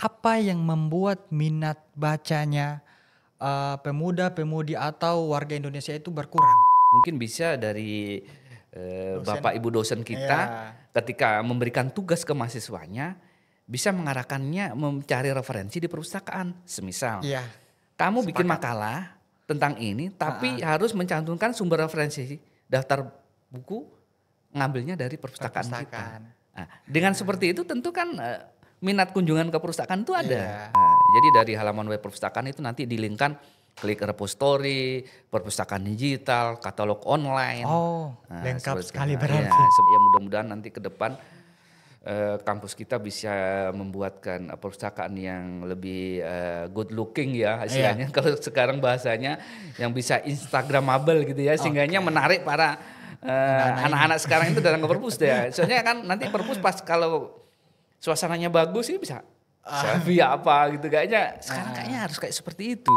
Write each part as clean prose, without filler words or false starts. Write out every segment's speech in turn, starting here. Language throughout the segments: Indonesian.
apa yang membuat minat bacanya pemuda-pemudi atau warga Indonesia itu berkurang? Mungkin bisa dari Dosen. Bapak Ibu dosen kita Iya. ketika memberikan tugas ke mahasiswanya bisa mengarahkannya mencari referensi di perpustakaan. Semisal, Iya, kamu bikin sepakat. makalah tentang ini tapi Ha-ha. harus mencantumkan sumber referensi daftar buku ngambilnya dari perpustakaan kita. Perpustakaan. Nah, dengan seperti itu tentu kan minat kunjungan ke perpustakaan itu ada. Iya. Nah, jadi dari halaman web perpustakaan itu nanti di-link-kan klik repository, perpustakaan digital, katalog online. Oh, Nah, lengkap seperti itu. sekali Nah, berarti. ya mudah-mudahan nanti ke depan kampus kita bisa membuatkan perpustakaan yang lebih good looking ya istilahnya. Kalau sekarang bahasanya yang bisa instagramable gitu ya, sehingga menarik para anak-anak sekarang itu datang ke perpus ya. Soalnya kan nanti perpus pas kalau suasananya bagus sih bisa selfie apa gitu kayaknya. Sekarang kayaknya harus kayak seperti itu.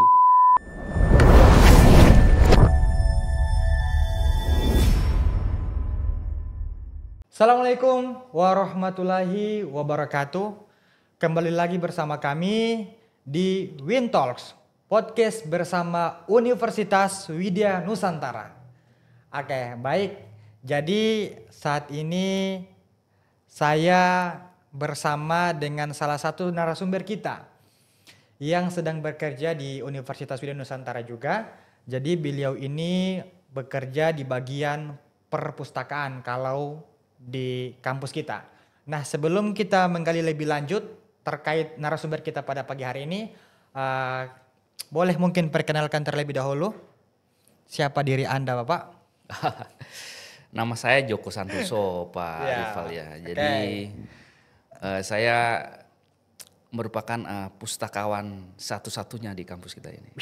Assalamualaikum warahmatullahi wabarakatuh. Kembali lagi bersama kami di Win Talks, podcast bersama Universitas Widya Nusantara. Oke, baik. Jadi saat ini saya bersama dengan salah satu narasumber kita yang sedang bekerja di Universitas Widya Nusantara juga. Jadi beliau ini bekerja di bagian perpustakaan kalau di kampus kita. Nah, sebelum kita menggali lebih lanjut terkait narasumber kita pada pagi hari ini, boleh mungkin perkenalkan terlebih dahulu siapa diri Anda, Bapak? Nama saya Joko Santoso, Pak Rival ya. Jadi saya merupakan pustakawan satu-satunya di kampus kita ini.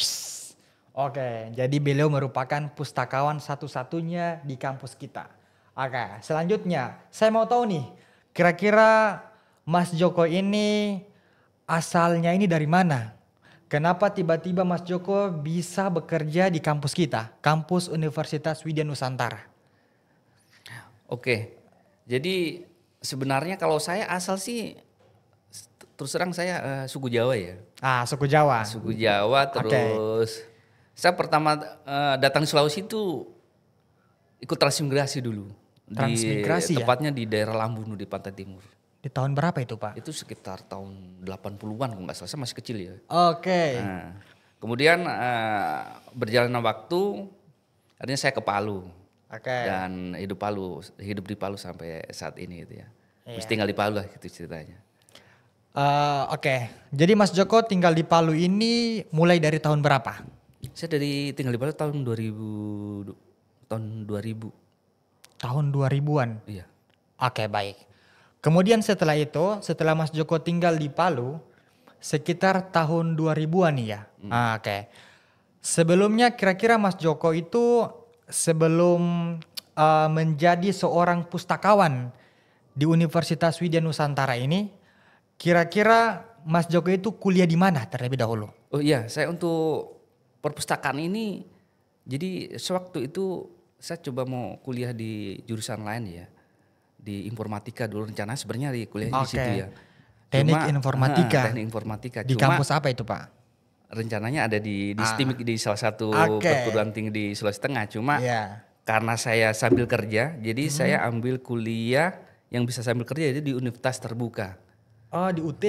Oke, jadi beliau merupakan pustakawan satu-satunya di kampus kita. Oke, selanjutnya saya mau tahu nih, kira-kira Mas Joko ini asalnya ini dari mana? Kenapa tiba-tiba Mas Joko bisa bekerja di kampus kita, kampus Universitas Widya Nusantara? Oke, jadi sebenarnya kalau saya asal sih terus terang saya suku Jawa ya. Suku Jawa. Suku Jawa terus saya pertama datang di Sulawesi itu ikut transmigrasi dulu. Transmigrasi Tepatnya di daerah Lambunu di Pantai Timur. Di tahun berapa itu, Pak? Itu sekitar tahun 80-an kalau nggak salah, saya masih kecil ya. Oke. Nah, kemudian berjalannya waktu, akhirnya saya ke Palu. Dan hidup di Palu sampai saat ini gitu ya. Masih tinggal di Palu lah gitu ceritanya. Oke, jadi Mas Joko tinggal di Palu ini mulai dari tahun berapa? Saya tinggal di Palu tahun 2000. Tahun 2000-an? Iya. Oke, baik. Kemudian setelah itu, setelah Mas Joko tinggal di Palu, sekitar tahun 2000-an ya? Oke. Sebelumnya kira-kira Mas Joko itu sebelum menjadi seorang pustakawan di Universitas Widya Nusantara ini, kira-kira Mas Joko itu kuliah di mana terlebih dahulu? Oh iya, saya untuk perpustakaan ini, jadi sewaktu itu saya coba mau kuliah di jurusan lain ya, di informatika dulu rencana sebenarnya di kuliah di situ ya. Teknik informatika. Teknik informatika. Di kampus apa itu, Pak? Rencananya ada di STIMIK di salah satu perguruan tinggi di Sulawesi Tengah. Cuma karena saya sambil kerja, jadi saya ambil kuliah yang bisa sambil kerja itu di Universitas Terbuka. Oh, di UT.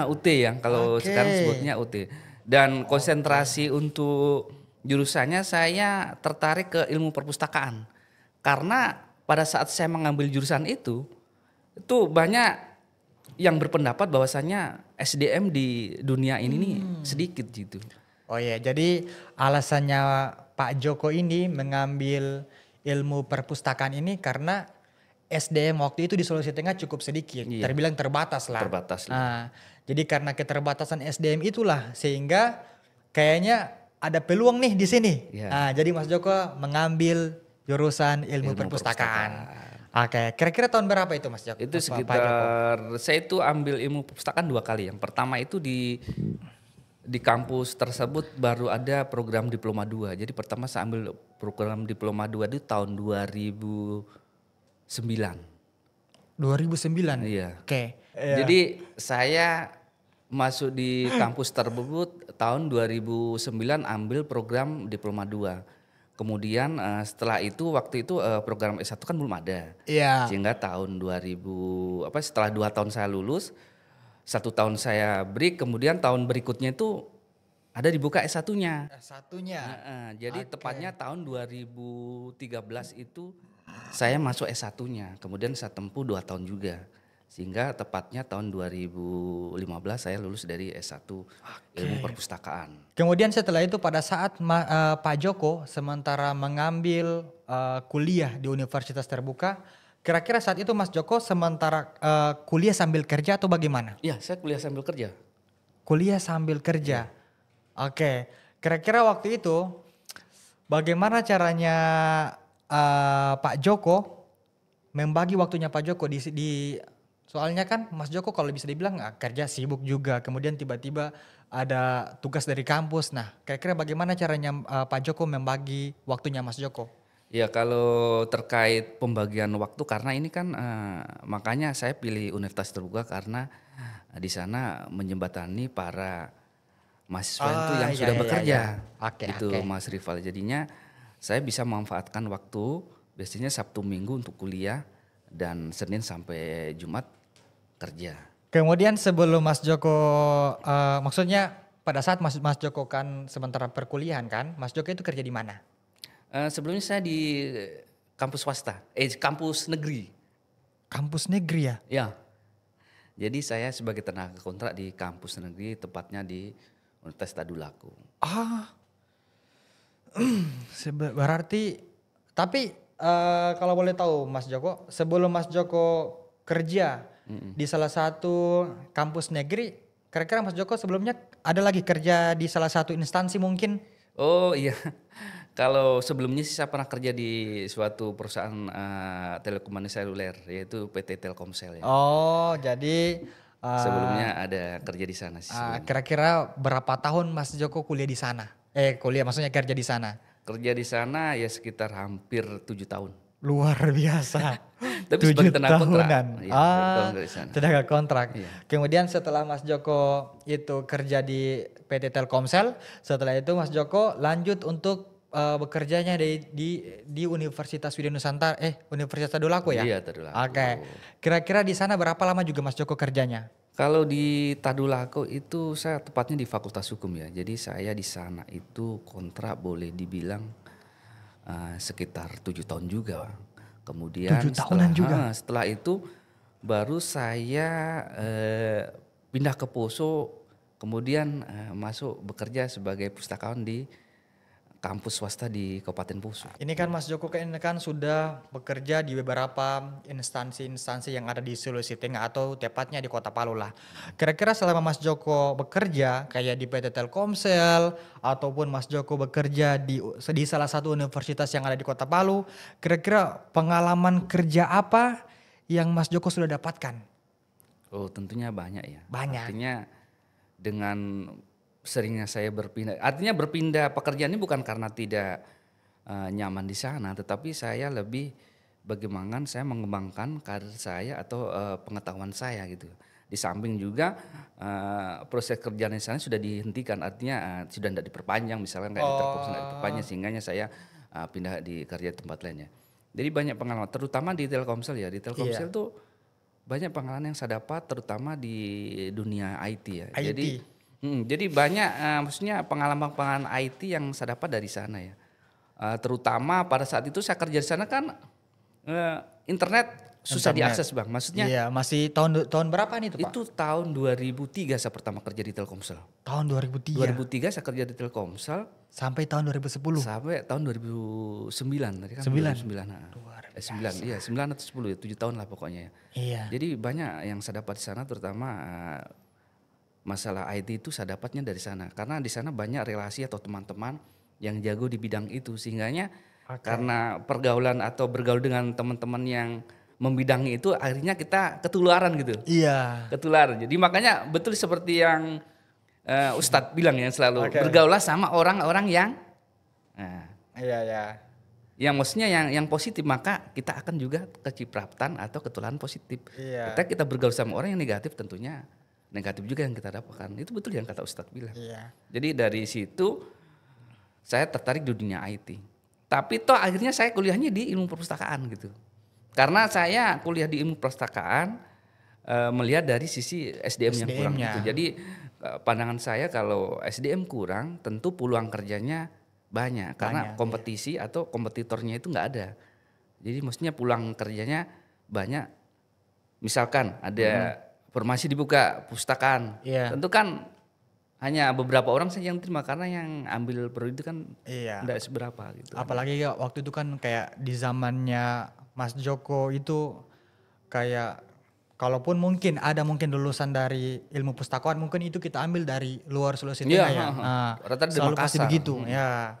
UT yang kalau sekarang sebutnya UT. Dan konsentrasi untuk jurusannya saya tertarik ke ilmu perpustakaan. Karena pada saat saya mengambil jurusan itu banyak yang berpendapat bahwasannya SDM di dunia ini nih sedikit gitu. Oh iya, jadi alasannya Pak Joko ini mengambil ilmu perpustakaan ini karena SDM waktu itu di Sulawesi Tengah cukup sedikit, terbilang terbatas lah. Jadi karena keterbatasan SDM itulah sehingga kayaknya ada peluang nih di sini. Jadi Mas Joko mengambil jurusan ilmu perpustakaan. Oke, kira-kira tahun berapa itu Mas Joko? Itu sekitar saya itu ambil ilmu perpustakaan 2 kali. Yang pertama itu di kampus tersebut baru ada program diploma 2. Jadi pertama saya ambil program diploma 2 itu tahun 2009. 2009. Iya. Oke. Jadi saya masuk di kampus tersebut tahun 2009 ambil program Diploma 2. Kemudian setelah itu waktu itu program S1 kan belum ada. Iya. Sehingga tahun 2000 setelah 2 tahun saya lulus, 1 tahun saya break, kemudian tahun berikutnya itu ada dibuka S1-nya. S1-nya. Jadi tepatnya tahun 2013 itu saya masuk S1-nya. Kemudian saya tempuh 2 tahun juga. Sehingga tepatnya tahun 2015 saya lulus dari S1 Ilmu Perpustakaan. Kemudian setelah itu pada saat Pak Joko sementara mengambil kuliah di Universitas Terbuka, kira-kira saat itu Mas Joko sementara kuliah sambil kerja atau bagaimana? Iya, saya kuliah sambil kerja. Kuliah sambil kerja. Oke, kira-kira waktu itu bagaimana caranya Pak Joko membagi waktunya Pak Joko di soalnya kan Mas Joko kalau bisa dibilang kerja sibuk juga, kemudian tiba-tiba ada tugas dari kampus. Nah, kira-kira bagaimana caranya Pak Joko membagi waktunya Mas Joko? Ya kalau terkait pembagian waktu karena ini kan makanya saya pilih Universitas Terbuka karena di sana menjembatani para mahasiswa itu yang sudah bekerja. Itu Mas Rival. Jadinya saya bisa memanfaatkan waktu biasanya Sabtu Minggu untuk kuliah dan Senin sampai Jumat kerja. Kemudian sebelum Mas Joko maksudnya pada saat Mas Joko kan sementara perkuliahan kan, Mas Joko itu kerja di mana? Sebelumnya saya di kampus swasta, kampus negeri. Kampus negeri ya? Ya. Jadi saya sebagai tenaga kontrak di kampus negeri, tepatnya di Universitas Tadulako. Berarti tapi kalau boleh tahu Mas Joko, sebelum Mas Joko kerja di salah satu kampus negeri, kira-kira Mas Joko sebelumnya ada lagi kerja di salah satu instansi mungkin? Oh iya, kalau sebelumnya sih saya pernah kerja di suatu perusahaan telekomunikasi seluler yaitu PT Telkomsel ya. Oh jadi sebelumnya ada kerja di sana sih. Kira-kira berapa tahun Mas Joko kuliah di sana? Kuliah maksudnya kerja di sana? Kerja di sana ya sekitar hampir 7 tahun. Luar biasa. Tapi sebagai tenaga kontrak. Tenaga kontrak. Iya. Kemudian setelah Mas Joko itu kerja di PT Telkomsel, setelah itu Mas Joko lanjut untuk bekerjanya di Universitas Widya Nusantara, Universitas Tadulako ya? Iya, Tadulako. Oke. Kira-kira di sana berapa lama juga Mas Joko kerjanya? Kalau di Tadulako itu saya tepatnya di Fakultas Hukum ya. Jadi saya di sana itu kontrak boleh dibilang sekitar 7 tahun juga. Kemudian 7 tahunan juga. Setelah itu baru saya pindah ke Poso, kemudian masuk bekerja sebagai pustakawan di kampus swasta di Kabupaten Poso. Ini kan Mas Joko kan sudah bekerja di beberapa instansi-instansi yang ada di Sulawesi Tengah atau tepatnya di Kota Palu lah. Kira-kira selama Mas Joko bekerja kayak di PT Telkomsel ataupun Mas Joko bekerja di salah satu universitas yang ada di Kota Palu, kira-kira pengalaman kerja apa yang Mas Joko sudah dapatkan? Oh, tentunya banyak ya. Banyak. Artinya dengan seringnya saya berpindah. Artinya berpindah pekerjaan ini bukan karena tidak nyaman di sana, tetapi saya lebih bagaimana saya mengembangkan karir saya atau pengetahuan saya gitu. Di samping juga proses kerjaan di sana sudah dihentikan, artinya sudah tidak diperpanjang, misalnya kayak di Telkomsel tidak diperpanjang, sehingga saya pindah di kerja di tempat lainnya. Jadi banyak pengalaman, terutama di Telkomsel ya. Di Telkomsel tuh banyak pengalaman yang saya dapat, terutama di dunia IT ya. Jadi banyak maksudnya pengalaman-pengalaman IT yang saya dapat dari sana ya. Terutama pada saat itu saya kerja di sana kan internet susah diakses Bang. Maksudnya iya, masih tahun berapa nih itu Pak? Itu tahun 2003 saya pertama kerja di Telkomsel. Tahun 2003. 2003 saya kerja di Telkomsel sampai tahun 2010. Sampai tahun 2009 tadi kan 9. 9 iya 9 atau 10 ya 7 tahun lah pokoknya ya. Iya. Jadi banyak yang saya dapat di sana, terutama masalah IT itu saya dapatnya dari sana karena di sana banyak relasi atau teman-teman yang jago di bidang itu, sehingganya karena pergaulan atau bergaul dengan teman-teman yang membidangi itu akhirnya kita ketularan gitu. Iya. Ketularan. Jadi makanya betul seperti yang Ustadz bilang ya selalu bergaulah sama orang-orang yang yang maksudnya yang positif, maka kita akan juga kecipratan atau ketularan positif. Iya. Kita bergaul sama orang yang negatif tentunya negatif juga yang kita dapatkan. Itu betul yang kata Ustadz bilang. Iya. Jadi dari situ saya tertarik di dunia IT. Tapi toh akhirnya saya kuliahnya di ilmu perpustakaan gitu. Karena saya kuliah di ilmu perpustakaan melihat dari sisi SDM yang kurang SDM-nya. itu. Jadi pandangan saya kalau SDM kurang tentu peluang kerjanya banyak. Karena kompetisi atau kompetitornya itu nggak ada. Jadi maksudnya peluang kerjanya banyak. Misalkan ada formasi dibuka perpustakaan, tentu kan hanya beberapa orang saja yang terima karena yang ambil prodi itu kan tidak seberapa gitu. Apalagi waktu itu kan kayak di zamannya Mas Joko itu kayak kalaupun mungkin ada lulusan dari ilmu pustakawan mungkin itu kita ambil dari luar Sulawesi Tengah ya. Nah, selalu pasti begitu ya.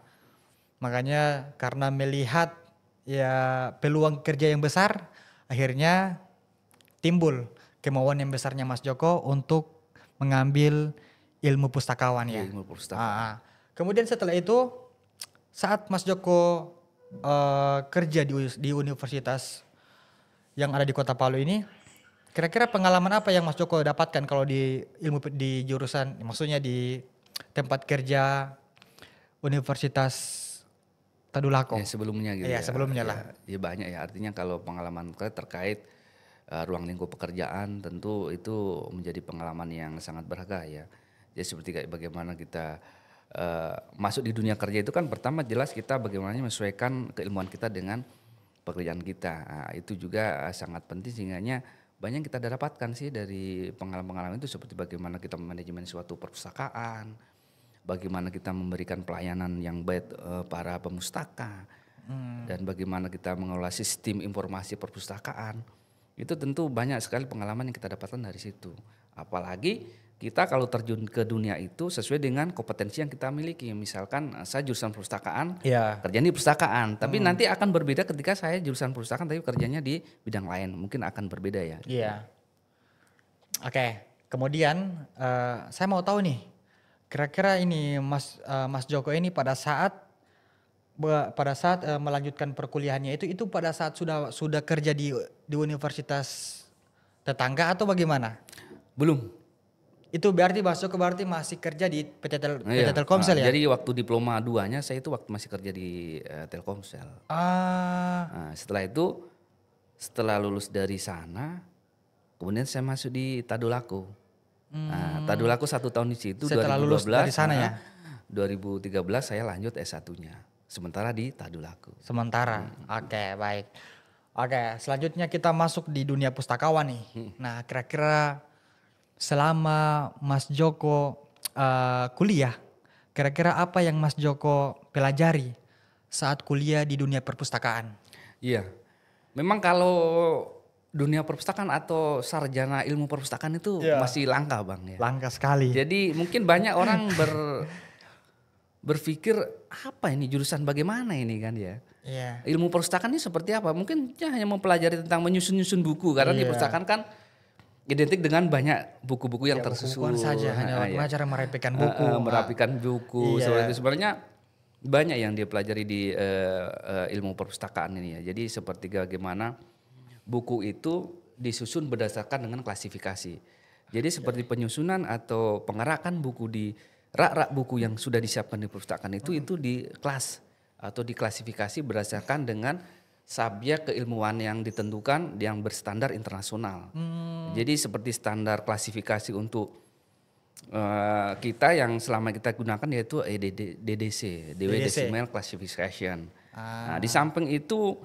Makanya karena melihat ya peluang kerja yang besar akhirnya timbul kemauan yang besarnya Mas Joko untuk mengambil ilmu pustakawan ya. Ilmu pustakawan. Kemudian setelah itu saat Mas Joko kerja di universitas yang ada di Kota Palu ini, kira-kira pengalaman apa yang Mas Joko dapatkan kalau di jurusan, maksudnya di tempat kerja Universitas Tadulako? Ya sebelumnya gitu. Iya, sebelumnya lah. Ya banyak ya, artinya kalau pengalaman terkait ruang lingkup pekerjaan tentu itu menjadi pengalaman yang sangat berharga ya. Jadi seperti kayak bagaimana kita masuk di dunia kerja itu kan pertama jelas kita bagaimana menyesuaikan keilmuan kita dengan pekerjaan kita. Nah, itu juga sangat penting sehingga banyak kita dapatkan sih dari pengalaman-pengalaman itu seperti bagaimana kita manajemen suatu perpustakaan, bagaimana kita memberikan pelayanan yang baik para pemustaka, dan bagaimana kita mengelola sistem informasi perpustakaan. Itu tentu banyak sekali pengalaman yang kita dapatkan dari situ. Apalagi kita kalau terjun ke dunia itu sesuai dengan kompetensi yang kita miliki. Misalkan saya jurusan perpustakaan, kerjanya di perpustakaan. Tapi nanti akan berbeda ketika saya jurusan perpustakaan tapi kerjanya di bidang lain. Mungkin akan berbeda ya. Iya. Oke, kemudian saya mau tahu nih, kira-kira ini Mas Joko ini pada saat melanjutkan perkuliahannya itu pada saat sudah kerja di universitas tetangga atau bagaimana? Belum. Itu berarti Mas Joko masih kerja di PT Telkomsel ya? Jadi waktu diploma 2-nya saya itu waktu masih kerja di Telkomsel. Nah, setelah lulus dari sana, kemudian saya masuk di Tadulako. Nah, Tadulako 1 tahun di situ. Setelah 2012, lulus dari sana ya? 2013 saya lanjut S1-nya. Sementara di Tadulako. Oke, baik. Oke, selanjutnya kita masuk di dunia pustakawan nih. Nah, kira-kira selama Mas Joko kuliah, kira-kira apa yang Mas Joko pelajari saat kuliah di dunia perpustakaan? Iya, memang kalau dunia perpustakaan atau sarjana ilmu perpustakaan itu masih langka Bang ya. Langka sekali. Jadi mungkin banyak orang berpikir apa ini jurusan bagaimana ini kan ya. Ilmu perpustakaan ini seperti apa? Mungkin hanya mempelajari tentang menyusun-nyusun buku karena di perpustakaan kan identik dengan banyak buku-buku yang tersusun saja, hanya cara merapikan buku. Seperti itu sebenarnya banyak yang dia pelajari di ilmu perpustakaan ini ya. Jadi seperti bagaimana buku itu disusun berdasarkan dengan klasifikasi. Jadi seperti penyusunan atau pengerakan buku di rak-rak buku yang sudah disiapkan di perpustakaan itu di kelas atau diklasifikasi berdasarkan dengan subjek keilmuan yang ditentukan yang berstandar internasional. Jadi seperti standar klasifikasi untuk kita yang selama kita gunakan yaitu DDC, Decimal Classification. Nah, di samping itu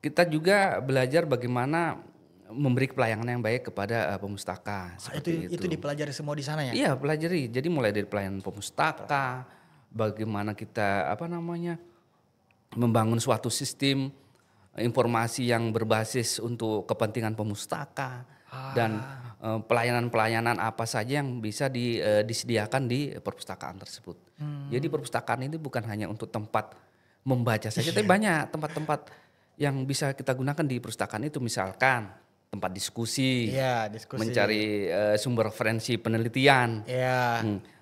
kita juga belajar bagaimana memberi pelayanan yang baik kepada pemustaka. Itu dipelajari semua di sana ya? Iya, pelajari. Jadi mulai dari pelayanan pemustaka, bagaimana kita membangun suatu sistem informasi yang berbasis untuk kepentingan pemustaka dan pelayanan-pelayanan apa saja yang bisa disediakan di perpustakaan tersebut. Jadi perpustakaan ini bukan hanya untuk tempat membaca saja, tapi banyak tempat-tempat yang bisa kita gunakan di perpustakaan itu, misalkan tempat diskusi, mencari sumber referensi penelitian,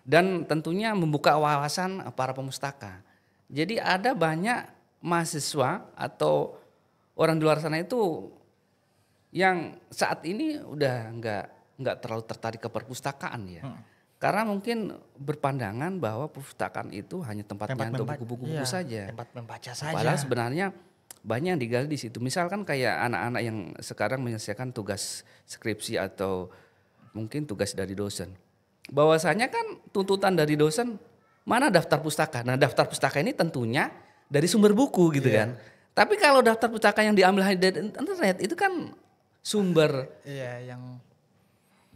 dan tentunya membuka wawasan para pemustaka. Jadi ada banyak mahasiswa atau orang di luar sana itu yang saat ini udah nggak nggak terlalu tertarik ke perpustakaan ya. Karena mungkin berpandangan bahwa perpustakaan itu hanya tempatnya untuk buku-buku saja. Tempat membaca saja. Padahal sebenarnya banyak yang digali di situ. Misalkan kayak anak-anak yang sekarang menyelesaikan tugas skripsi atau mungkin tugas dari dosen. Bahwasanya kan tuntutan dari dosen, mana daftar pustaka. Nah, daftar pustaka ini tentunya dari sumber buku gitu kan. Tapi kalau daftar pustaka yang diambil dari internet itu kan sumber yang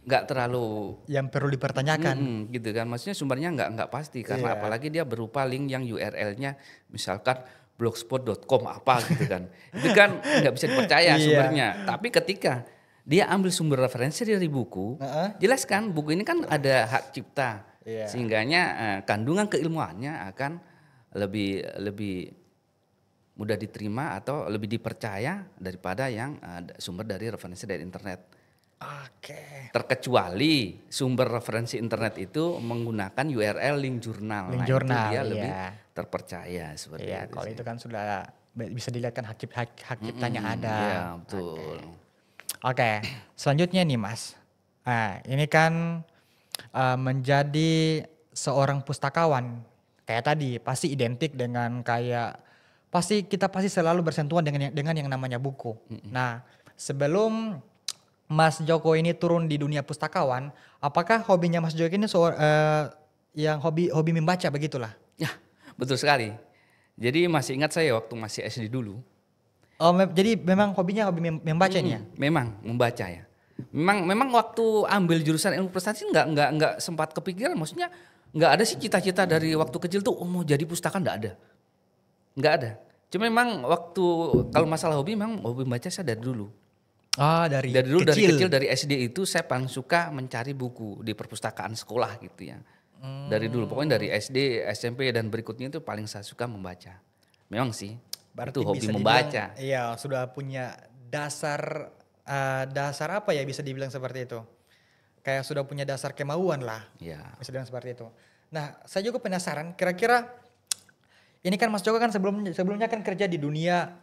nggak terlalu yang perlu dipertanyakan. gitu kan, maksudnya sumbernya nggak pasti karena apalagi dia berupa link yang URL-nya misalkan blogspot.com apa gitu kan, itu kan nggak bisa dipercaya sumbernya. Tapi ketika dia ambil sumber referensi dari buku, jelas kan buku ini kan ada hak cipta, sehingganya kandungan keilmuannya akan lebih mudah diterima atau lebih dipercaya daripada yang sumber dari referensi dari internet. Terkecuali sumber referensi internet itu menggunakan URL link jurnal. Link nah, jurnal, itu dia lebih terpercaya seperti itu. Kalau itu kan sudah bisa dilihat kan hak ciptanya ada. Iya, betul. Oke, selanjutnya nih Mas. Nah, ini kan menjadi seorang pustakawan kayak tadi pasti identik dengan kita pasti selalu bersentuhan dengan yang namanya buku. Nah, sebelum Mas Joko ini turun di dunia pustakawan, apakah hobinya Mas Joko ini yang hobi membaca begitulah? Ya, betul sekali. Jadi masih ingat saya waktu masih SD dulu. Oh, jadi memang hobinya hobi membaca ini ya? Memang membaca ya. Memang waktu ambil jurusan ilmu prestasi nggak sempat kepikiran, maksudnya nggak ada sih cita-cita dari waktu kecil tuh mau jadi pustaka, nggak ada. Cuma memang waktu kalau masalah hobi memang hobi membaca saya dari dulu. Dari kecil dari SD itu saya paling suka mencari buku di perpustakaan sekolah gitu ya. Dari dulu pokoknya dari SD, SMP dan berikutnya itu paling saya suka membaca. Memang sih. Berarti itu hobi membaca. Iya, sudah punya dasar apa ya bisa dibilang seperti itu. Kayak sudah punya dasar kemauan lah. Iya. Bisa dibilang seperti itu. Nah, saya juga penasaran kira-kira ini kan Mas Joko kan sebelumnya kan kerja di dunia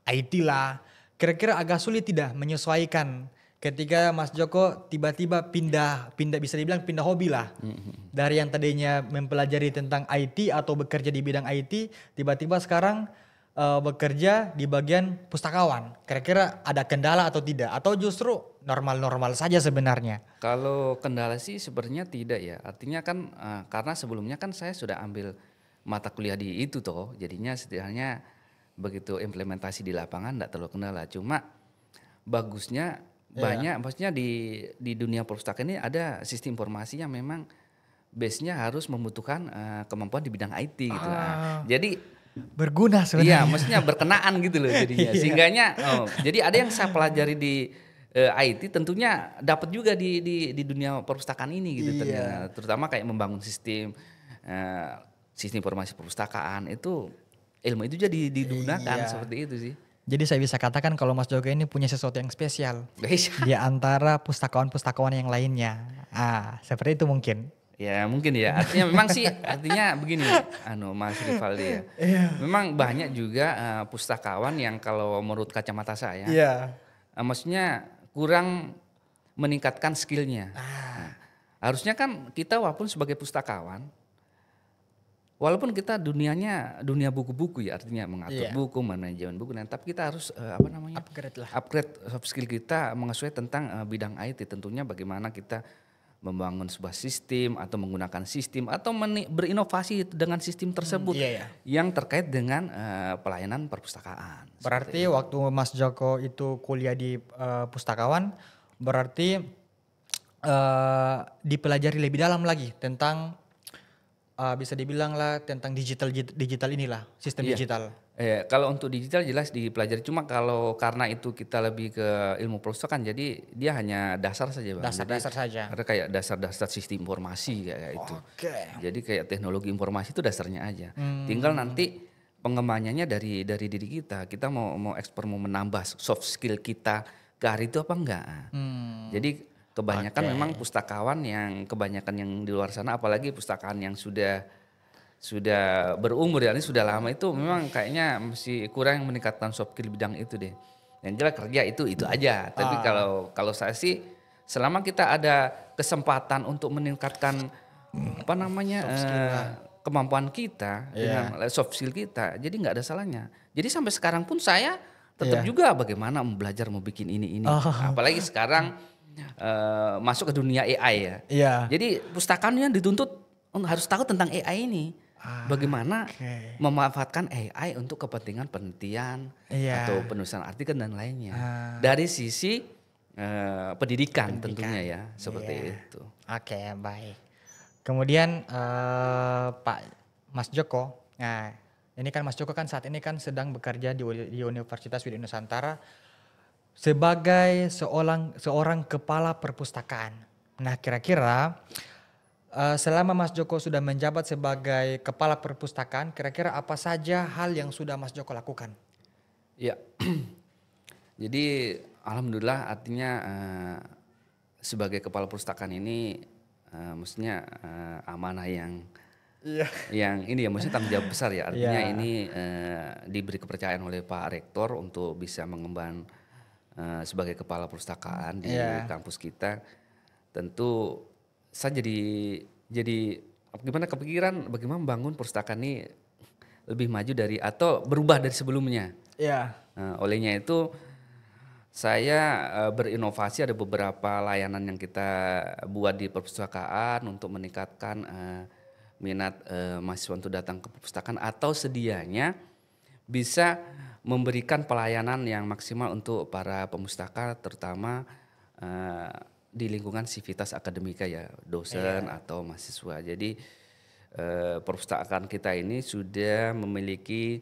IT lah. Kira-kira agak sulit tidak menyesuaikan ketika Mas Joko tiba-tiba pindah bisa dibilang pindah hobi lah. Dari yang tadinya mempelajari tentang IT atau bekerja di bidang IT, tiba-tiba sekarang bekerja di bagian pustakawan. Kira-kira ada kendala atau tidak? Atau justru normal-normal saja sebenarnya? Kalau kendala sih sebenarnya tidak ya. Artinya kan karena sebelumnya kan saya sudah ambil mata kuliah di itu toh. Jadinya setidaknya begitu implementasi di lapangan enggak terlalu kendala. Cuma bagusnya banyak, maksudnya di dunia perpustakaan ini ada sistem informasi yang memang base-nya harus membutuhkan kemampuan di bidang IT gitu. Jadi berguna sebenarnya. Iya, maksudnya berkenaan gitu loh jadinya. Sehingganya jadi ada yang saya pelajari di IT tentunya dapat juga di dunia perpustakaan ini gitu ternyata. Terutama kayak membangun sistem informasi perpustakaan itu ilmu itu jadi digunakan seperti itu sih. Jadi saya bisa katakan kalau Mas Joko ini punya sesuatu yang spesial di antara pustakawan-pustakawan yang lainnya. Seperti itu mungkin. Ya mungkin ya. Artinya memang sih artinya begini, Mas Rivaldi ya. Memang banyak juga pustakawan yang kalau menurut kacamata saya, maksudnya kurang meningkatkan skillnya. Harusnya kan kita walaupun sebagai pustakawan, walaupun kita dunia buku-buku ya, artinya mengatur buku, manajemen buku, tapi kita harus upgrade soft skill kita mengesuai tentang bidang IT. Tentunya bagaimana kita membangun sebuah sistem atau menggunakan sistem atau berinovasi dengan sistem tersebut yang terkait dengan pelayanan perpustakaan. Berarti waktu Mas Joko itu kuliah di pustakawan, berarti dipelajari lebih dalam lagi tentang bisa dibilang lah tentang digital inilah, sistem digital. Kalau untuk digital jelas dipelajari, cuma kalau karena itu kita lebih ke ilmu perpustakaan, jadi dia hanya dasar saja Bang. Dasar saja. Ada kayak dasar-dasar sistem informasi kayak itu. Jadi kayak teknologi informasi itu dasarnya aja. Tinggal nanti pengembangannya dari diri kita. Kita mau ekspor, mau menambah soft skill kita ke hari itu apa enggak. Jadi kebanyakan memang pustakawan yang kebanyakan yang di luar sana, apalagi pustakaan yang sudah berumur ya, ini sudah lama, itu memang kayaknya masih kurang meningkatkan soft skill bidang itu deh. Yang jelas kerja itu aja. Tapi kalau saya sih selama kita ada kesempatan untuk meningkatkan apa namanya kemampuan kita dengan soft skill kita, jadi nggak ada salahnya. Jadi sampai sekarang pun saya tetap juga bagaimana belajar mau bikin ini. Apalagi sekarang masuk ke dunia AI ya. Iya. Jadi pustakawan dituntut harus tahu tentang AI ini. Bagaimana memanfaatkan AI untuk kepentingan penelitian atau penulisan artikel dan lainnya. Dari sisi pendidikan tentunya ya, seperti itu. Oke, baik. Kemudian Pak Mas Joko, nah ini kan Mas Joko kan saat ini kan sedang bekerja di Universitas Widya Nusantara sebagai seorang kepala perpustakaan. Nah, kira-kira selama Mas Joko sudah menjabat sebagai kepala perpustakaan, kira-kira apa saja hal yang sudah Mas Joko lakukan? Ya, jadi alhamdulillah artinya sebagai kepala perpustakaan ini maksudnya amanah yang ini ya, maksudnya tanggung jawab besar ya. Artinya ini diberi kepercayaan oleh Pak Rektor untuk bisa mengemban sebagai kepala perpustakaan di kampus kita. Tentu saya jadi gimana kepikiran bagaimana membangun perpustakaan ini lebih maju dari atau berubah dari sebelumnya. Olehnya itu saya berinovasi, ada beberapa layanan yang kita buat di perpustakaan untuk meningkatkan minat mahasiswa untuk datang ke perpustakaan atau sedianya bisa memberikan pelayanan yang maksimal untuk para pemustaka terutama di lingkungan sivitas akademika ya, dosen atau mahasiswa. Jadi perpustakaan kita ini sudah memiliki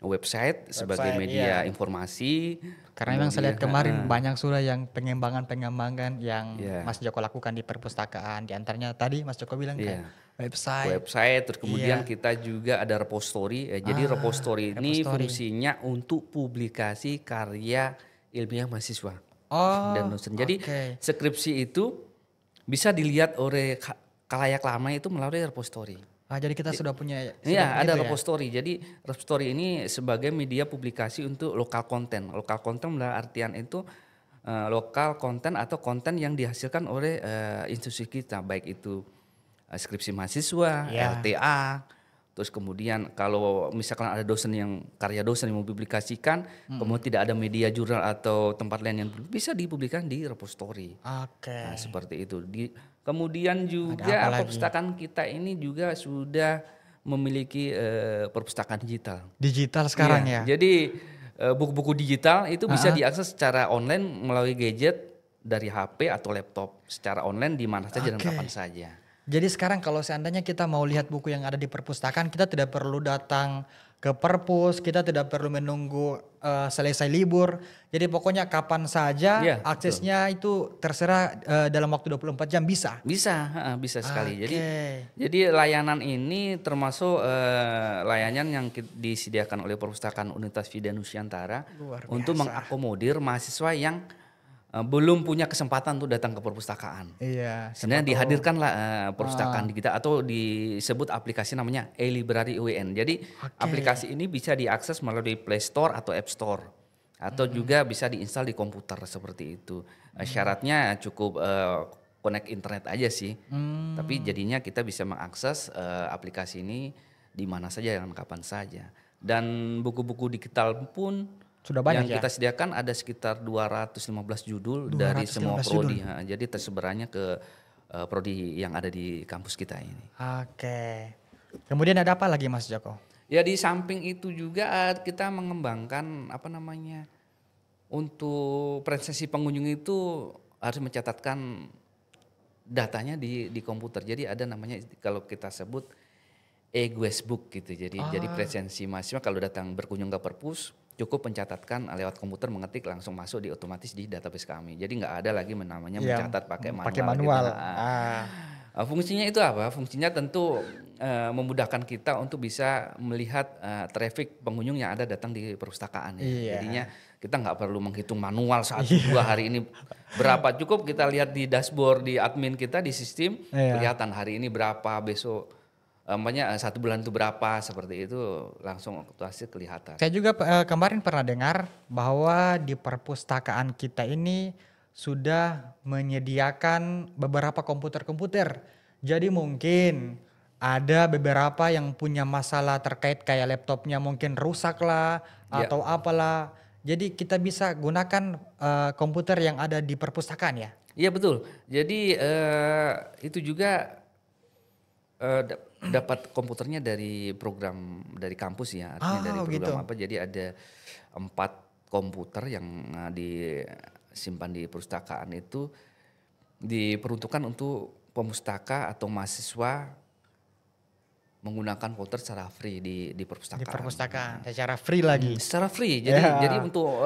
website sebagai media informasi. Karena memang saya lihat kemarin banyak sudah yang pengembangan yang Mas Joko lakukan di perpustakaan. Di antaranya tadi Mas Joko bilang kan website, terus kemudian kita juga ada repository. Jadi repository ini fungsinya untuk publikasi karya ilmiah mahasiswa. Dan dosen. Jadi skripsi itu bisa dilihat oleh khalayak lama itu melalui repository. Jadi kita sudah punya. Iya, ada repository. Jadi repository ini sebagai media publikasi untuk lokal konten. Lokal konten dalam artian itu lokal konten atau konten yang dihasilkan oleh institusi kita, baik itu skripsi mahasiswa, LTA. Terus kemudian kalau misalkan ada dosen yang karya dosen yang mau publikasikan, kemudian tidak ada media jurnal atau tempat lain yang bisa dipublikasikan di repository. Nah, seperti itu. Kemudian juga perpustakaan kita ini juga sudah memiliki perpustakaan digital. Digital sekarang ya. Jadi buku-buku digital itu bisa diakses secara online melalui gadget dari HP atau laptop secara online di mana saja dan kapan saja. Jadi sekarang kalau seandainya kita mau lihat buku yang ada di perpustakaan, kita tidak perlu datang ke perpus, kita tidak perlu menunggu selesai libur. Jadi pokoknya kapan saja aksesnya itu terserah dalam waktu 24 jam bisa. Bisa sekali. Jadi layanan ini termasuk layanan yang disediakan oleh Perpustakaan Universitas Widya Nusantara untuk mengakomodir mahasiswa yang belum punya kesempatan untuk datang ke perpustakaan. Sebenarnya dihadirkanlah perpustakaan di kita atau disebut aplikasi namanya e-library UIN. Jadi aplikasi ini bisa diakses melalui Play Store atau App Store atau juga bisa diinstal di komputer seperti itu. Syaratnya cukup connect internet aja sih. Tapi jadinya kita bisa mengakses aplikasi ini di mana saja dan kapan saja. Dan buku-buku digital pun sudah banyak yang kita sediakan ada sekitar 215 judul dari semua prodi. Jadi tersebarannya ke prodi yang ada di kampus kita ini. Kemudian ada apa lagi Mas Joko? Ya di samping itu juga kita mengembangkan untuk presensi pengunjung itu harus mencatatkan datanya di komputer. Jadi ada namanya kalau kita sebut e-guestbook gitu. Jadi presensi mahasiswa kalau datang berkunjung ke perpus cukup mencatatkan lewat komputer, mengetik langsung masuk di otomatis di database kami. Jadi nggak ada lagi namanya mencatat pakai manual. Gitu. Fungsinya itu apa? Fungsinya tentu memudahkan kita untuk bisa melihat traffic pengunjung yang ada datang di perpustakaan. Jadinya kita nggak perlu menghitung manual 1-2 hari ini berapa. Cukup kita lihat di dashboard di admin kita di sistem kelihatan hari ini berapa, besok satu bulan itu berapa, seperti itu langsung aktuasi kelihatan. Saya juga kemarin pernah dengar bahwa di perpustakaan kita ini sudah menyediakan beberapa komputer-komputer. Jadi mungkin ada beberapa yang punya masalah terkait kayak laptopnya mungkin rusak lah Ya. atau apalah. Jadi kita bisa gunakan komputer yang ada di perpustakaan ya. Iya betul. Jadi itu juga dapat komputernya dari program dari kampus ya, artinya dari program Gitu. apa? Jadi ada 4 komputer yang disimpan di perpustakaan itu diperuntukkan untuk pemustaka atau mahasiswa menggunakan komputer secara free di perpustakaan. Di perpustakaan secara free lagi. Secara free. Ya. Jadi untuk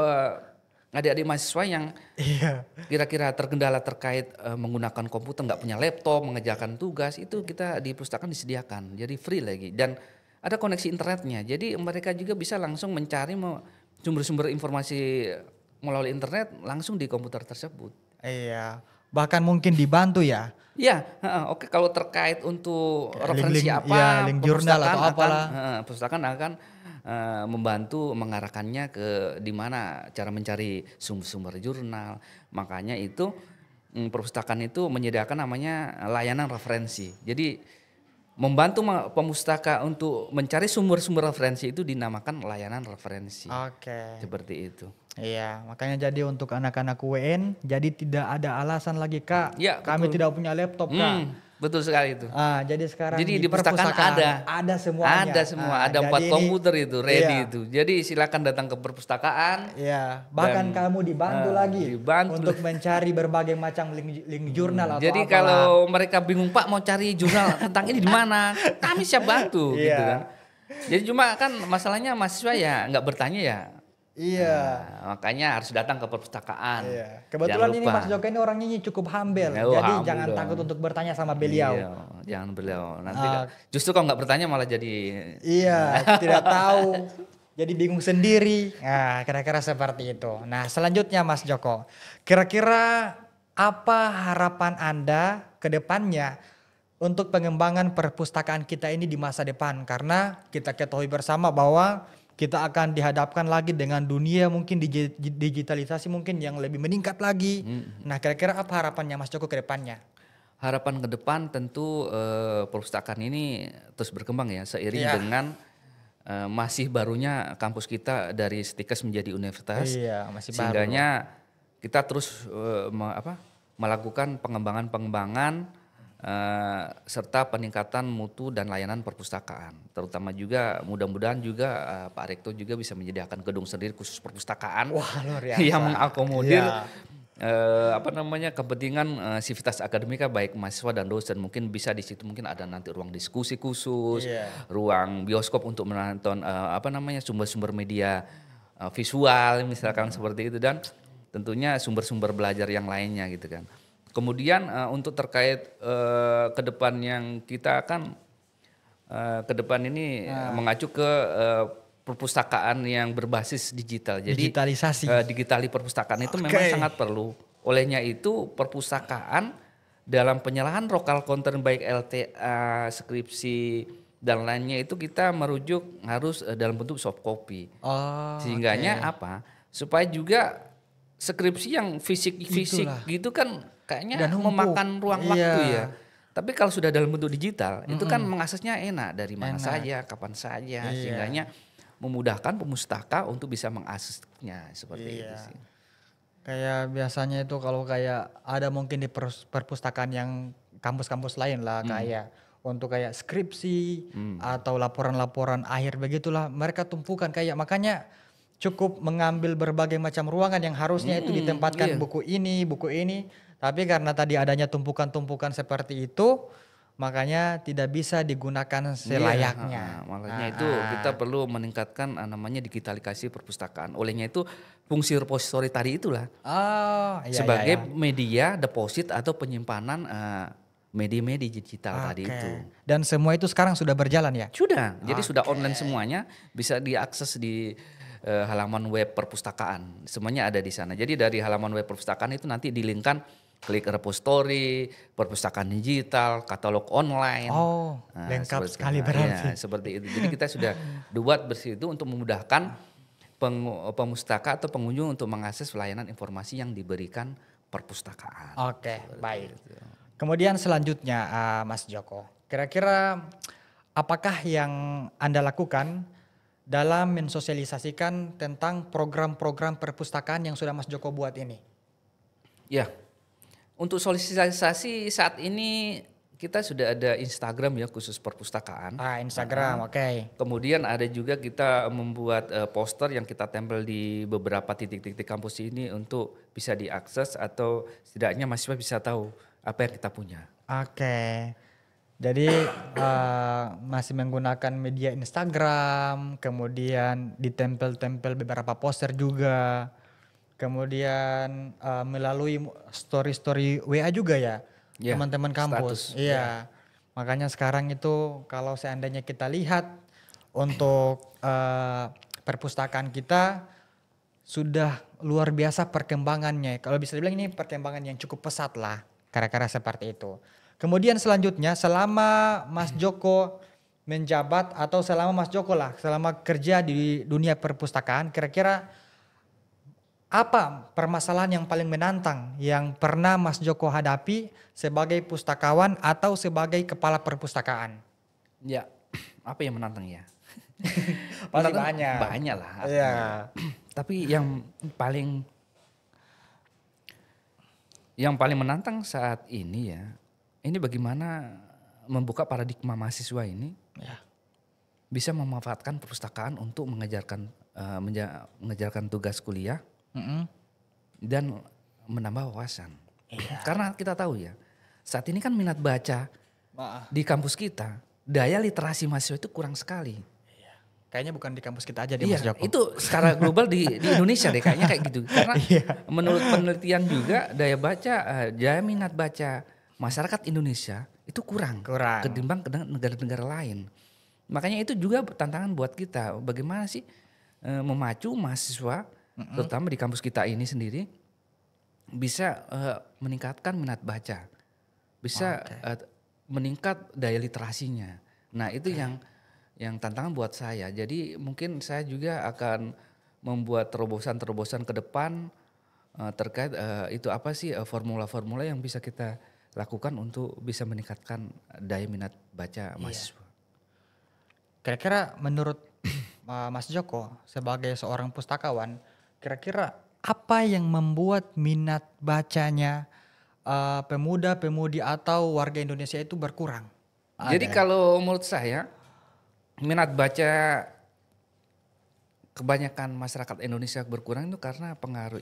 adik-adik mahasiswa yang Iya. kira-kira terkendala terkait menggunakan komputer, nggak punya laptop, mengerjakan tugas, itu kita di perpustakaan disediakan. Jadi free lagi dan ada koneksi internetnya. Jadi mereka juga bisa langsung mencari sumber-sumber informasi melalui internet langsung di komputer tersebut. Iya. Bahkan mungkin dibantu ya. Ya, oke. Kalau terkait untuk referensi Link-link, apa, ya, link jurnal atau apalah. perpustakaan akan membantu mengarahkannya ke di mana cara mencari sumber-sumber jurnal. Makanya itu perpustakaan itu menyediakan namanya layanan referensi. Jadi membantu pemustaka untuk mencari sumber-sumber referensi itu dinamakan layanan referensi. Oke. Seperti itu. Iya, makanya jadi untuk anak-anak UN, jadi tidak ada alasan lagi Kak, Ya, kami betul. tidak punya laptop Kak. Betul sekali itu. Jadi sekarang Jadi di perpustakaan ada semuanya. Ada semua, ada 4 jadi ini- komputer itu ready iya, itu. Jadi silakan datang ke perpustakaan. Iya, bahkan Dan, kamu dibantu lagi dibantu. untuk mencari berbagai macam link jurnal atau Jadi apalah. kalau mereka bingung Pak mau cari jurnal tentang ini di mana, kami siap bantu Iya. gitu kan. Jadi cuma kan masalahnya mahasiswa ya nggak bertanya ya. Iya. Nah, makanya harus datang ke perpustakaan. Iya. Kebetulan Jangan ini lupa. Mas Joko ini orangnya cukup humble, Ya, jadi humble jangan dong. takut untuk bertanya sama beliau. Iya, jangan beliau. Nanti Ah. justru kalau nggak bertanya malah jadi Iya, tidak tahu. Jadi bingung sendiri. Nah, kira-kira seperti itu. Nah, selanjutnya Mas Joko. Kira-kira apa harapan Anda ke depannya untuk pengembangan perpustakaan kita ini di masa depan? Karena kita ketahui bersama bahwa kita akan dihadapkan lagi dengan dunia mungkin digitalisasi mungkin yang lebih meningkat lagi. Nah, kira-kira apa harapannya Mas Joko ke depannya? harapan ke depan tentu perpustakaan ini terus berkembang ya seiring Iya. dengan masih barunya kampus kita dari Stikes menjadi universitas. Iya, masih baru. Sehingganya kita terus melakukan pengembangan serta peningkatan mutu dan layanan perpustakaan. Terutama juga mudah-mudahan juga Pak Rektor juga bisa menyediakan gedung sendiri khusus perpustakaan. Wah, luar biasa. Yang mengakomodir Iya. kepentingan sivitas akademika baik mahasiswa dan dosen. Mungkin bisa di situ mungkin ada nanti ruang diskusi khusus, Iya. ruang bioskop untuk menonton sumber-sumber media visual misalkan seperti itu dan tentunya sumber-sumber belajar yang lainnya gitu kan. Kemudian untuk terkait ke depan yang kita akan ke depan ini mengacu ke perpustakaan yang berbasis digital. Jadi Digitalisasi. digitali perpustakaan itu memang sangat perlu. Olehnya itu perpustakaan dalam penyerahan lokal konten baik LTA, skripsi dan lainnya itu kita merujuk harus dalam bentuk soft copy. Oh, Sehingganya apa? Supaya juga skripsi yang fisik Itulah. gitu kan kayaknya Dan numpuk. memakan ruang Iya. waktu ya. Tapi kalau sudah dalam bentuk digital itu kan mengaksesnya enak dari mana Enak. saja, kapan saja, Iya. sehingganya memudahkan pemustaka untuk bisa mengaksesnya seperti itu Iya. sih. Kayak biasanya itu kalau kayak ada mungkin di perpustakaan yang kampus-kampus lain lah kayak untuk kayak skripsi atau laporan-laporan akhir begitulah mereka tumpukan kayak makanya cukup mengambil berbagai macam ruangan yang harusnya itu ditempatkan iya. buku ini tapi karena tadi adanya tumpukan-tumpukan seperti itu makanya tidak bisa digunakan selayaknya. Makanya itu kita perlu meningkatkan namanya digitalisasi perpustakaan. Olehnya itu fungsi repository tadi itulah Oh, iya, sebagai iya. media deposit atau penyimpanan media-media digital tadi Oke. itu. Dan semua itu sekarang sudah berjalan ya? Sudah, jadi sudah online semuanya, bisa diakses di halaman web perpustakaan. Semuanya ada di sana. Jadi dari halaman web perpustakaan itu nanti dilingkan klik repository, perpustakaan digital, katalog online. Oh, Nah, lengkap seperti- sekali nah, berarti. ya, seperti itu. Jadi kita sudah buat bersih itu untuk memudahkan pemustaka atau pengunjung untuk mengakses layanan informasi yang diberikan perpustakaan. Oke, baik. Kemudian selanjutnya Mas Joko, kira-kira apakah yang Anda lakukan dalam mensosialisasikan tentang program-program perpustakaan yang sudah Mas Joko buat ini? Ya, untuk sosialisasi saat ini kita sudah ada Instagram ya khusus perpustakaan. Instagram, oke. Kemudian ada juga kita membuat poster yang kita tempel di beberapa titik-titik kampus ini untuk bisa diakses atau setidaknya mahasiswa bisa tahu apa yang kita punya. Oke. Jadi masih menggunakan media Instagram, kemudian ditempel-tempel beberapa poster juga. Kemudian melalui story-story WA juga ya, Ya, teman-teman kampus. status, Iya. Makanya sekarang itu kalau seandainya kita lihat untuk perpustakaan kita sudah luar biasa perkembangannya. Kalau bisa dibilang ini perkembangan yang cukup pesat lah, kira-kira seperti itu. Kemudian selanjutnya selama Mas Joko menjabat atau selama Mas Joko lah, selama kerja di dunia perpustakaan, kira-kira apa permasalahan yang paling menantang yang pernah Mas Joko hadapi sebagai pustakawan atau sebagai kepala perpustakaan? Ya, apa yang menantang ya? Pasti Menantang banyak. Banyak lah. Iya. Tapi yang paling menantang saat ini ya, ini bagaimana membuka paradigma mahasiswa ini Ya. bisa memanfaatkan perpustakaan untuk mengejarkan tugas kuliah dan menambah wawasan. Iya. Karena kita tahu ya, saat ini kan minat baca di kampus kita, daya literasi mahasiswa itu kurang sekali. Kayaknya bukan di kampus kita aja deh Iya, Mas Joko. itu secara global di Indonesia deh kayaknya kayak gitu. Karena menurut penelitian juga daya minat baca masyarakat Indonesia itu kurang. Ketimbang ke negara-negara lain. Makanya itu juga tantangan buat kita. Bagaimana sih memacu mahasiswa terutama di kampus kita ini sendiri bisa meningkatkan minat baca. Bisa meningkat daya literasinya. Nah, itu yang tantangan buat saya. Jadi mungkin saya juga akan membuat terobosan-terobosan ke depan terkait itu apa sih formula-formula yang bisa kita lakukan untuk bisa meningkatkan daya minat baca mahasiswa. Kira-kira menurut Mas Joko sebagai seorang pustakawan, kira-kira apa yang membuat minat bacanya pemuda-pemudi atau warga Indonesia itu berkurang? Jadi kalau menurut saya minat baca kebanyakan masyarakat Indonesia berkurang itu karena pengaruh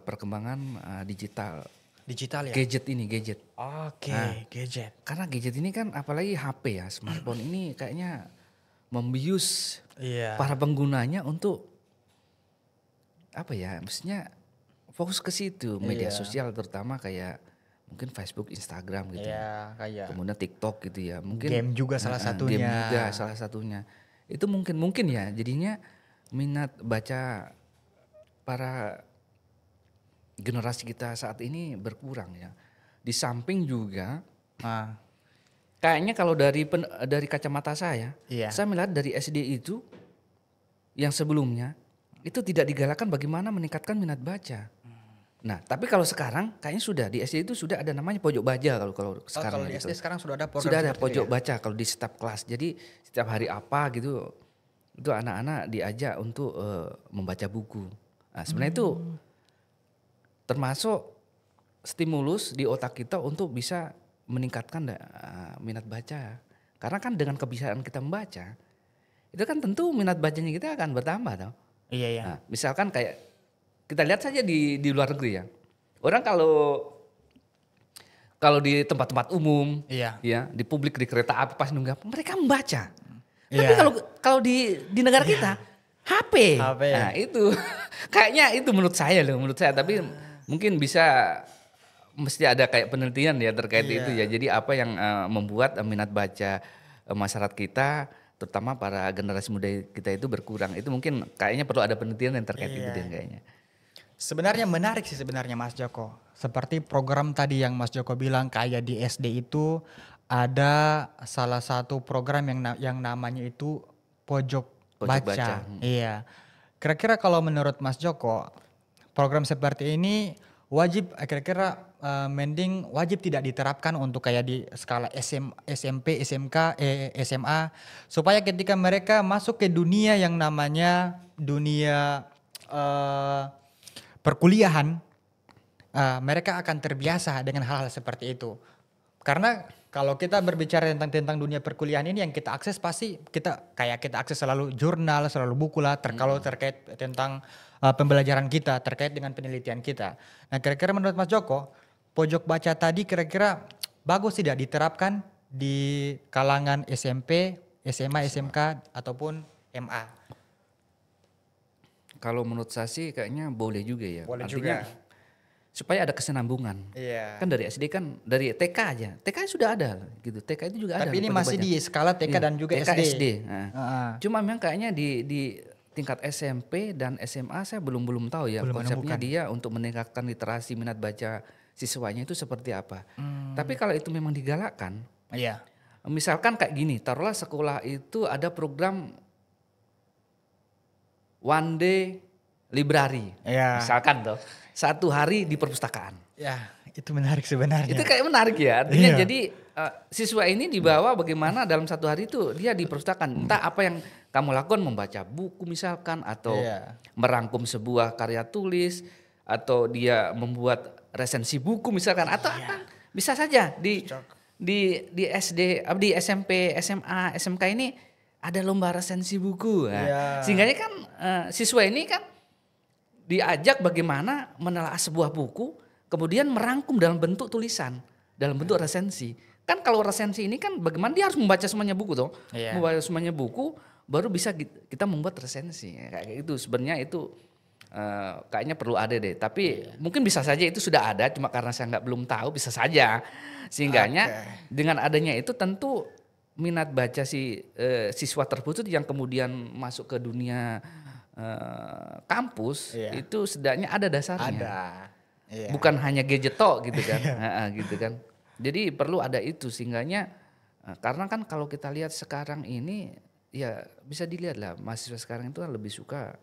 perkembangan digital Digital ya? gadget. Oke, gadget. Karena gadget ini kan apalagi HP ya, smartphone ini kayaknya membius para penggunanya untuk apa ya, maksudnya fokus ke situ, media sosial terutama kayak mungkin Facebook, Instagram gitu. Iya, kayak Kemudian TikTok gitu ya. Mungkin game juga salah satunya. Game juga salah satunya. Itu mungkin ya jadinya minat baca para generasi kita saat ini berkurang ya. Di samping juga kayaknya kalau dari kacamata saya melihat dari SD itu yang sebelumnya itu tidak digalakkan bagaimana meningkatkan minat baca. Nah, tapi kalau sekarang kayaknya sudah di SD itu sudah ada namanya pojok baca kalau sekarang. Kalau di SD sekarang sudah ada program sudah ada seperti pojok itu baca kalau di setiap kelas. Jadi setiap hari apa gitu itu anak-anak diajak untuk membaca buku. Nah, sebenarnya itu termasuk stimulus di otak kita untuk bisa meningkatkan minat baca. Karena kan dengan kebiasaan kita membaca, itu kan tentu minat bacanya kita akan bertambah toh. Iya. Nah, misalkan kayak kita lihat saja di luar negeri ya. Orang kalau di tempat-tempat umum, ya, di publik, di kereta api pas nunggu apa, mereka membaca. Tapi kalau di negara kita HP. Nah, itu kayaknya itu menurut saya. Tapi mungkin mesti ada kayak penelitian ya terkait itu ya. Jadi apa yang membuat minat baca masyarakat kita, terutama para generasi muda kita itu berkurang. Itu mungkin kayaknya perlu ada penelitian yang terkait itu deh kayaknya. Sebenarnya menarik sih sebenarnya Mas Joko. Seperti program tadi yang Mas Joko bilang kayak di SD itu ada salah satu program yang namanya itu pojok baca. Iya. Kira-kira kalau menurut Mas Joko, program seperti ini wajib kira-kira mending wajib tidak diterapkan untuk kayak di skala SMP, SMK, SMA supaya ketika mereka masuk ke dunia yang namanya dunia perkuliahan mereka akan terbiasa dengan hal-hal seperti itu. Karena kalau kita berbicara tentang dunia perkuliahan ini yang kita akses pasti kita akses selalu jurnal, selalu buku lah kalau terkait tentang pembelajaran kita, terkait dengan penelitian kita. Nah, kira-kira menurut Mas Joko, pojok baca tadi kira-kira bagus tidak diterapkan di kalangan SMP, SMA, SMK ataupun MA? Kalau menurut saya sih kayaknya boleh juga ya. Boleh Artinya juga. supaya ada kesinambungan. Iya. Kan dari SD kan dari TK aja. TK sudah ada gitu. TK itu juga ada. Tapi ini pojok masih baca. di skala TK Iya, dan juga TK, SD. SD. Nah. Cuma memang kayaknya di tingkat SMP dan SMA saya belum tahu ya Belum konsepnya menemukan. dia untuk meningkatkan literasi minat baca siswanya itu seperti apa. Tapi kalau itu memang digalakkan, Iya. misalkan kayak gini, taruhlah sekolah itu ada program one day library, Iya. misalkan tuh 1 hari di perpustakaan. Ya, itu menarik sebenarnya. Itu kayak menarik ya. Artinya Iya. jadi siswa ini dibawa bagaimana dalam 1 hari itu dia di perpustakaan. Entah apa yang kamu lakukan, membaca buku misalkan atau Iya. merangkum sebuah karya tulis atau dia membuat resensi buku misalkan atau apa. Bisa saja di SD, di SMP, SMA, SMK ini ada lomba resensi buku. Nah, Iya. sehingga kan siswa ini kan diajak bagaimana menelaah sebuah buku, kemudian merangkum dalam bentuk tulisan, dalam bentuk resensi. Kan kalau resensi ini kan bagaimana dia harus membaca semuanya buku toh. Iya. Membaca semuanya buku baru bisa kita membuat resensi. Kayak gitu sebenarnya itu kayaknya perlu ada deh. Tapi mungkin bisa saja itu sudah ada, cuma karena saya belum tahu bisa saja. Sehingganya dengan adanya itu tentu minat baca siswa tersebut yang kemudian masuk ke dunia kampus itu setidaknya ada dasarnya. Ada. Iya. Bukan hanya gadget tok gitu kan. Gitu kan. Jadi perlu ada itu sehingganya karena kan kalau kita lihat sekarang ini ya bisa dilihat lah mahasiswa sekarang itu lebih suka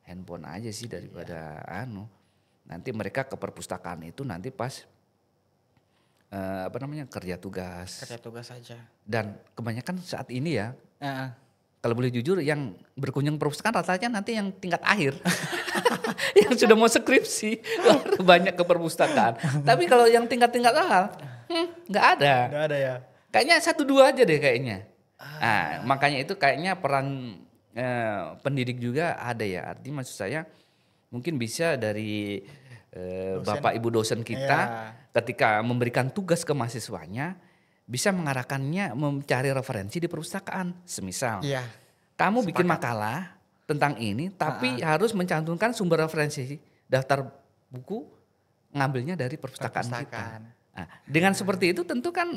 handphone aja sih daripada nanti mereka ke perpustakaan itu nanti pas kerja tugas. Kerja tugas saja. Dan kebanyakan saat ini ya Heeh. kalau boleh jujur yang berkunjung perpustakaan rata-rata nanti yang tingkat akhir. Yang sudah mau skripsi baru banyak ke perpustakaan. Tapi kalau yang tingkat-tingkat awal nggak ada. Nggak ada ya. Kayaknya 1-2 aja deh kayaknya. Nah, makanya itu kayaknya peran pendidik juga ada ya. Artinya maksud saya mungkin bisa dari Bapak Ibu dosen kita ketika memberikan tugas ke mahasiswanya bisa mengarahkannya mencari referensi di perpustakaan. Semisal kamu bikin makalah tentang ini tapi harus mencantumkan sumber referensi daftar buku ngambilnya dari perpustakaan kita. Nah, dengan seperti itu tentu kan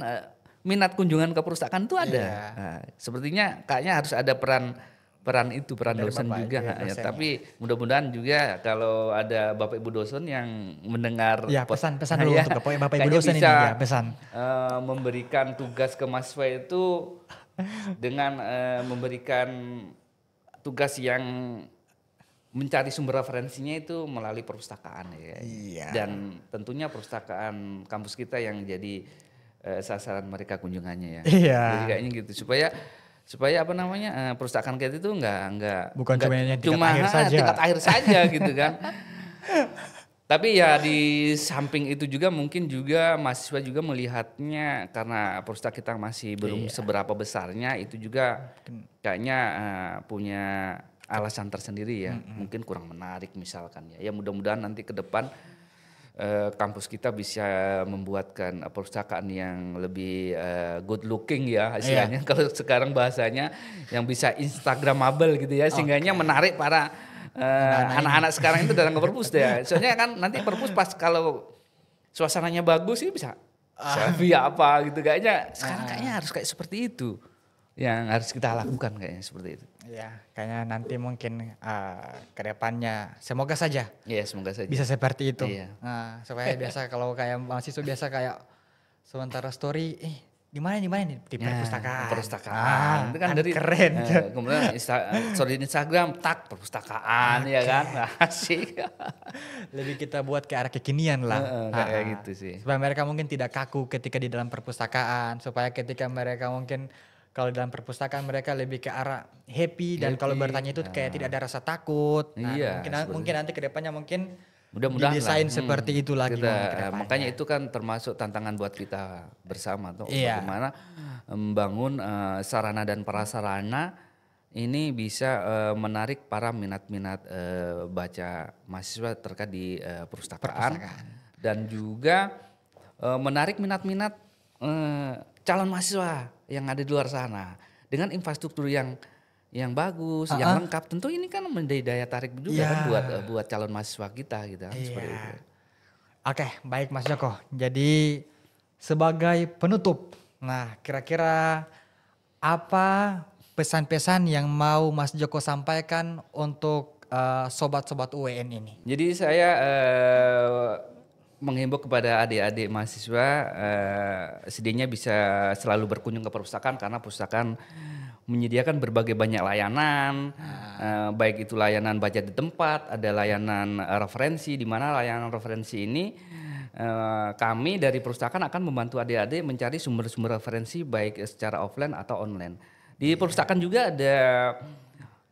minat kunjungan ke perpustakaan itu ada. Nah, sepertinya kayaknya harus ada peran Dari dosen Bapak, juga. dosen, Tapi mudah-mudahan juga kalau ada Bapak Ibu dosen yang mendengar pesan dulu untuk Bapak Ibu dosen ini bisa, pesan. Memberikan tugas ke mahasiswa itu dengan memberikan tugas yang mencari sumber referensinya itu melalui perpustakaan ya. Iya. Dan tentunya perpustakaan kampus kita yang jadi sasaran mereka kunjungannya ya. Iya. Jadi kayaknya gitu supaya perpustakaan kita itu enggak Bukan cuma yang tingkat akhir saja gitu kan. Tapi ya di samping itu juga mungkin juga mahasiswa juga melihatnya karena perpustakaan kita masih belum seberapa besarnya itu juga kayaknya punya alasan tersendiri ya. Mungkin kurang menarik misalkan ya. Ya mudah-mudahan nanti ke depan kampus kita bisa membuatkan perpustakaan yang lebih good looking ya istilahnya. Kalau sekarang bahasanya yang bisa instagramable gitu ya sehingganya menarik para anak-anak sekarang itu datang ke perpus ya. Soalnya kan nanti perpus pas kalau suasananya bagus sih bisa selfie apa gitu kayaknya. Sekarang kayaknya harus kayak seperti itu yang harus kita lakukan kayaknya seperti itu. Ya, kayaknya nanti mungkin ke depannya semoga saja. Iya, semoga saja. Bisa seperti itu. Iya. Nah, supaya biasa kalau kayak mahasiswa biasa kayak sementara story, di mana nih di perpustakaan. Perpustakaan. Itu kan dari keren. Kemudian story di Instagram tak perpustakaan ya kan. Asik. Lebih kita buat ke arah kekinian lah. Kayak gitu sih. Supaya mereka mungkin tidak kaku ketika di dalam perpustakaan, supaya ketika mereka mungkin kalau dalam perpustakaan mereka lebih ke arah happy dan kalau bertanya itu kayak tidak ada rasa takut. Nah, Iya, mungkin nanti kedepannya mungkin mudah-mudahan didesain seperti itu lagi. Makanya itu kan termasuk tantangan buat kita bersama tuh Iya. bagaimana membangun sarana dan prasarana ini bisa menarik para minat-minat baca mahasiswa terkait di perpustakaan dan juga menarik minat-minat calon mahasiswa yang ada di luar sana dengan infrastruktur yang bagus, yang lengkap. Tentu ini kan menjadi daya tarik juga kan buat calon mahasiswa kita gitu kan, seperti itu. Oke, baik Mas Joko. Jadi sebagai penutup, nah kira-kira apa pesan-pesan yang mau Mas Joko sampaikan untuk sobat-sobat UWN ini? Jadi saya menghimbau kepada adik-adik mahasiswa setidaknya bisa selalu berkunjung ke perpustakaan karena perpustakaan menyediakan berbagai banyak layanan, baik itu layanan baca di tempat, ada layanan referensi, di mana layanan referensi ini kami dari perpustakaan akan membantu adik-adik mencari sumber-sumber referensi baik secara offline atau online. Di perpustakaan juga ada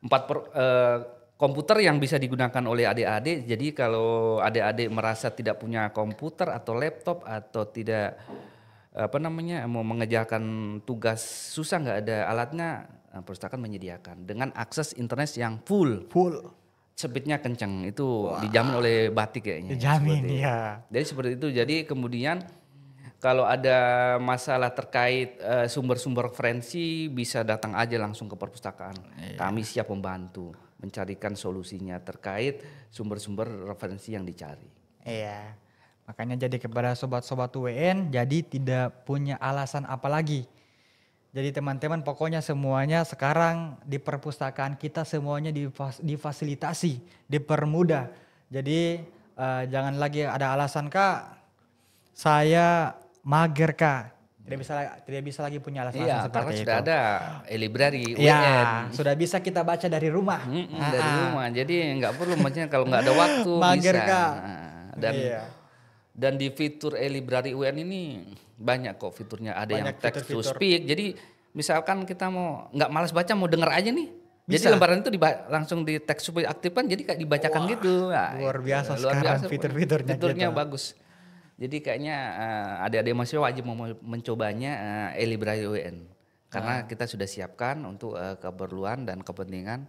4 komputer yang bisa digunakan oleh adik-adik. Jadi kalau adik-adik merasa tidak punya komputer atau laptop atau tidak mau mengerjakan tugas susah nggak ada alatnya, perpustakaan menyediakan dengan akses internet yang full speednya kencang itu dijamin oleh Batik kayaknya. Dijamin ya. Jadi seperti itu. Jadi kemudian kalau ada masalah terkait sumber-sumber referensi bisa datang aja langsung ke perpustakaan. Kami siap membantu mencarikan solusinya terkait sumber-sumber referensi yang dicari. Iya. Makanya jadi kepada sobat-sobat UWN jadi tidak punya alasan apa lagi. Jadi teman-teman pokoknya semuanya sekarang di perpustakaan kita semuanya difasilitasi, dipermudah. Jadi jangan lagi ada alasan Kak, saya mager Kak. Tidak bisa lagi punya alasan seperti itu. Sudah ada e-library UWN. Iya, sudah bisa kita baca dari rumah. Dari rumah. Jadi nggak perlu macamnya kalau nggak ada waktu mager bisa. Kak. Dan di fitur e-library UN ini banyak kok fiturnya. Ada yang text to fitur-fitur. speak. Jadi misalkan kita mau nggak malas baca mau denger aja nih. Bisa. Jadi lembaran itu langsung di text to speak aktifkan jadi kayak dibacakan gitu. Nah, luar biasa sekarang fitur-fiturnya Fiturnya gitu. bagus. Jadi kayaknya adik-adik mahasiswa wajib mencobanya e-library UN. Karena kita sudah siapkan untuk keperluan dan kepentingan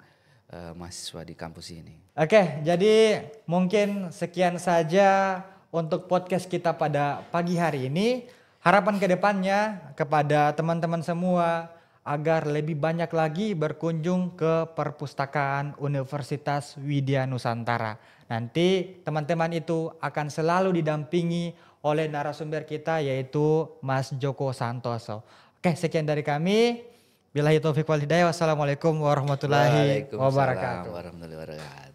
mahasiswa di kampus ini. Oke, jadi mungkin sekian saja untuk podcast kita pada pagi hari ini. Harapan kedepannya kepada teman-teman semua agar lebih banyak lagi berkunjung ke perpustakaan Universitas Widya Nusantara. Nanti teman-teman itu akan selalu didampingi oleh narasumber kita yaitu Mas Joko Santoso. Oke, sekian dari kami. Billahi taufiq wal hidayah. Wassalamualaikum warahmatullahi wabarakatuh. Warahmatullahi wabarakatuh.